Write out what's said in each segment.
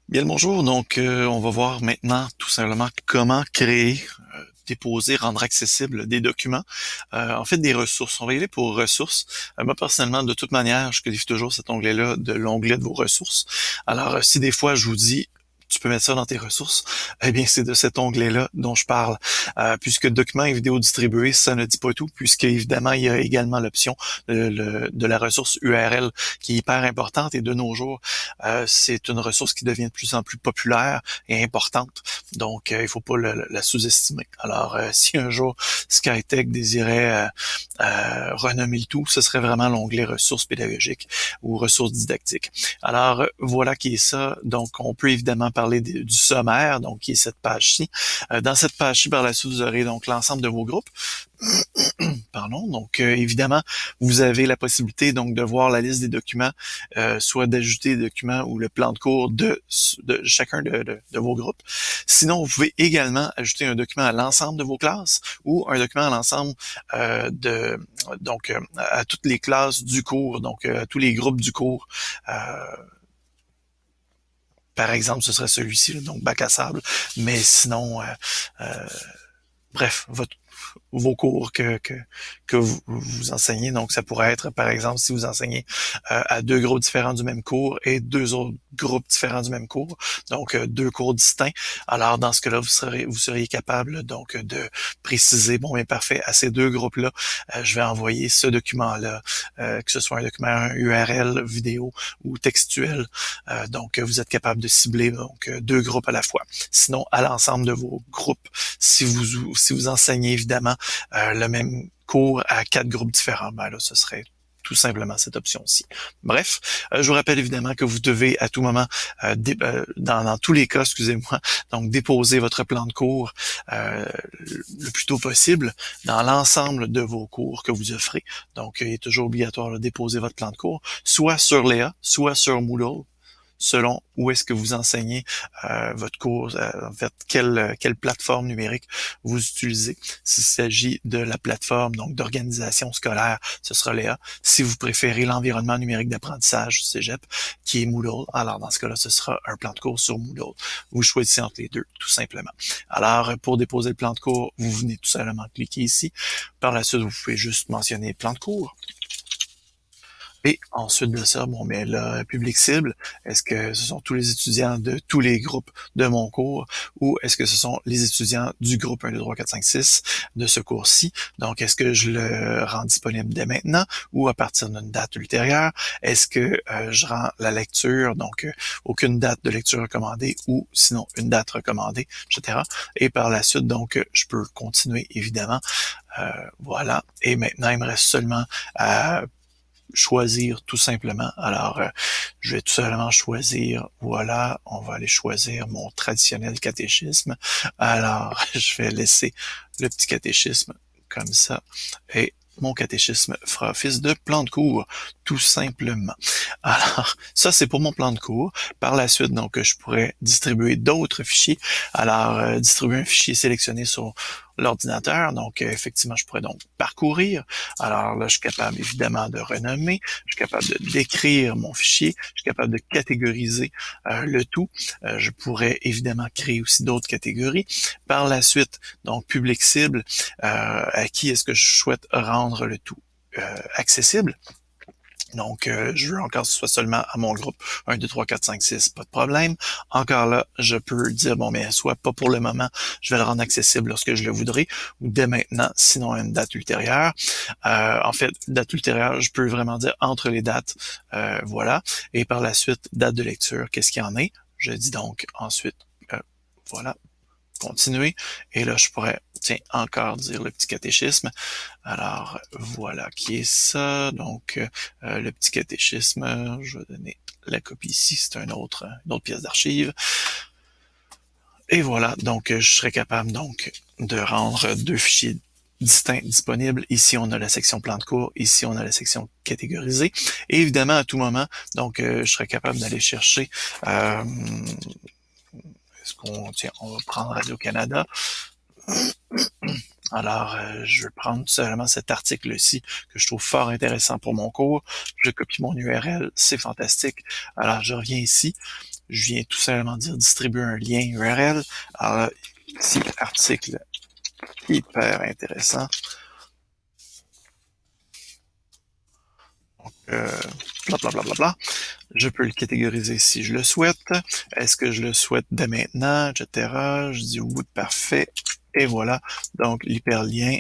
Bien le bonjour, donc on va voir maintenant tout simplement comment créer, déposer, rendre accessibles des documents, en fait des ressources. On va y aller pour ressources. Moi personnellement, de toute manière, je qualifie toujours cet onglet-là de l'onglet de vos ressources. Alors si des fois je vous dis tu peux mettre ça dans tes ressources, eh bien c'est de cet onglet-là dont je parle. Puisque document et vidéo distribués, ça ne dit pas tout, puisque évidemment il y a également l'option de la ressource URL qui est hyper importante et de nos jours, c'est une ressource qui devient de plus en plus populaire et importante. Donc, il faut pas la sous-estimer. Alors, si un jour SkyTech désirait renommer le tout, ce serait vraiment l'onglet ressources pédagogiques ou ressources didactiques. Alors, voilà qui est ça. Donc, on peut évidemment parler du sommaire, donc qui est cette page-ci. Dans cette page-ci, par la suite, vous aurez donc l'ensemble de vos groupes. Pardon. Donc, évidemment, vous avez la possibilité donc de voir la liste des documents, soit d'ajouter des documents ou le plan de cours de chacun de vos groupes. Sinon, vous pouvez également ajouter un document à l'ensemble de vos classes ou un document à l'ensemble à toutes les classes du cours, donc à tous les groupes du cours. Par exemple, ce serait celui-ci, là, donc bac à sable. Mais sinon, euh, bref, vos cours que vous enseignez. Donc, ça pourrait être, par exemple, si vous enseignez à deux groupes différents du même cours et deux autres groupes différents du même cours, donc deux cours distincts. Alors, dans ce cas-là, vous seriez capable donc de préciser, bon, bien parfait, à ces deux groupes-là, je vais envoyer ce document-là, que ce soit un document URL, vidéo ou textuel. Donc, vous êtes capable de cibler donc deux groupes à la fois. Sinon, à l'ensemble de vos groupes, si vous enseignez évidemment le même cours à quatre groupes différents, ben là, ce serait tout simplement cette option-ci. Bref, je vous rappelle évidemment que vous devez à tout moment, dans tous les cas, excusez-moi, donc déposer votre plan de cours le plus tôt possible dans l'ensemble de vos cours que vous offrez. Donc, il est toujours obligatoire de déposer votre plan de cours, soit sur Léa, soit sur Moodle, selon où est-ce que vous enseignez votre cours, en fait, quelle plateforme numérique vous utilisez. S'il s'agit de la plateforme donc d'organisation scolaire, ce sera Léa. Si vous préférez l'environnement numérique d'apprentissage Cégep, qui est Moodle, alors dans ce cas-là, ce sera un plan de cours sur Moodle. Vous choisissez entre les deux, tout simplement. Alors, pour déposer le plan de cours, vous venez tout simplement cliquer ici. Par la suite, vous pouvez juste mentionner plan de cours. Et ensuite de ça, bon, mais là, public cible, est-ce que ce sont tous les étudiants de tous les groupes de mon cours ou est-ce que ce sont les étudiants du groupe 1, 2, 3, 4, 5, 6 de ce cours-ci? Donc, est-ce que je le rends disponible dès maintenant ou à partir d'une date ultérieure? Est-ce que je rends la lecture, donc aucune date de lecture recommandée ou sinon une date recommandée, etc. Et par la suite, donc, je peux continuer évidemment. Voilà. Et maintenant, il me reste seulement à choisir tout simplement. Alors, je vais tout simplement choisir, voilà, on va aller choisir mon traditionnel catéchisme. Alors, je vais laisser le petit catéchisme comme ça et mon catéchisme fera office de plan de cours, tout simplement. Alors, ça, c'est pour mon plan de cours. Par la suite, donc, je pourrais distribuer d'autres fichiers. Alors, distribuer un fichier sélectionné sur l'ordinateur. Donc, effectivement, je pourrais donc parcourir. Alors là, je suis capable évidemment de renommer, je suis capable de décrire mon fichier, je suis capable de catégoriser le tout. Je pourrais évidemment créer aussi d'autres catégories. Par la suite, donc public cible, à qui est-ce que je souhaite rendre le tout accessible. Donc, je veux encore que ce soit seulement à mon groupe 1, 2, 3, 4, 5, 6, pas de problème. Encore là, je peux dire, bon, mais soit pas pour le moment, je vais le rendre accessible lorsque je le voudrais, ou dès maintenant, sinon à une date ultérieure. En fait, date ultérieure, je peux vraiment dire entre les dates, voilà. Et par la suite, date de lecture, qu'est-ce qu'il y en est? Je dis donc ensuite, voilà, continuer. Et là, je pourrais, tiens, encore dire le petit catéchisme. Alors, voilà qui est ça. Donc, le petit catéchisme, je vais donner la copie ici, c'est une autre pièce d'archive. Et voilà, donc je serai capable donc de rendre deux fichiers distincts disponibles. Ici, on a la section plan de cours. Ici, on a la section catégorisée. Et évidemment, à tout moment, donc je serai capable d'aller chercher tiens, on va prendre Radio-Canada. Alors, je vais prendre tout simplement cet article-ci que je trouve fort intéressant pour mon cours. Je copie mon URL, c'est fantastique. Alors, je reviens ici. je viens tout simplement dire distribuer un lien URL. Alors là, ici, article hyper intéressant. Donc, bla bla bla bla bla. Je peux le catégoriser si je le souhaite. Est-ce que je le souhaite dès maintenant, etc. Je dis oui, parfait. Et voilà. Donc, l'hyperlien,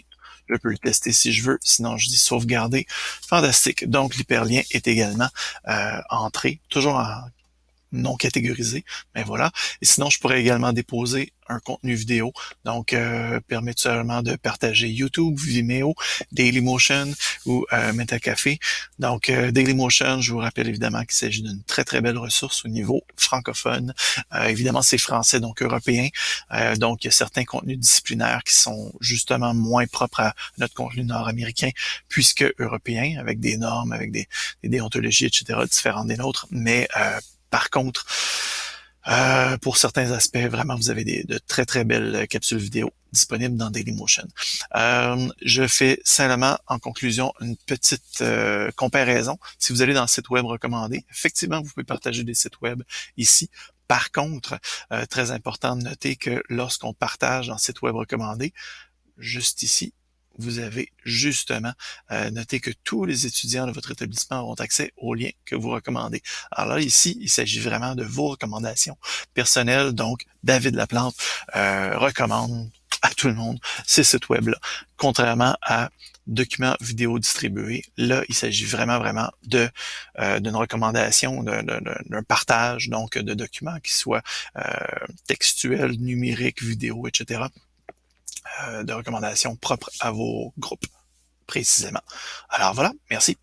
je peux le tester si je veux. Sinon, je dis sauvegarder. Fantastique. Donc, l'hyperlien est également entré, toujours en non catégorisé, mais voilà. Et sinon, je pourrais également déposer un contenu vidéo, donc permet tout simplement de partager YouTube, Vimeo, Dailymotion ou Metacafé. Donc Dailymotion, je vous rappelle évidemment qu'il s'agit d'une très très belle ressource au niveau francophone. Évidemment, c'est français, donc européen. Donc il y a certains contenus disciplinaires qui sont justement moins propres à notre contenu nord-américain, puisque européen, avec des normes, avec des déontologies, etc., différentes des nôtres, mais par contre, pour certains aspects, vraiment, vous avez de très, très belles capsules vidéo disponibles dans Dailymotion. Je fais simplement, en conclusion, une petite comparaison. Si vous allez dans le site web recommandé, effectivement, vous pouvez partager des sites web ici. Par contre, très important de noter que lorsqu'on partage dans le site web recommandé, juste ici, vous avez justement noté que tous les étudiants de votre établissement auront accès aux liens que vous recommandez. Alors là, ici, il s'agit vraiment de vos recommandations personnelles. Donc, David Laplante recommande à tout le monde ces sites web-là. Contrairement à documents vidéo distribués, là, il s'agit vraiment, vraiment d'une recommandation, d'un partage, donc de documents qui soient textuels, numériques, vidéo, etc., de recommandations propres à vos groupes, précisément. Alors voilà, merci.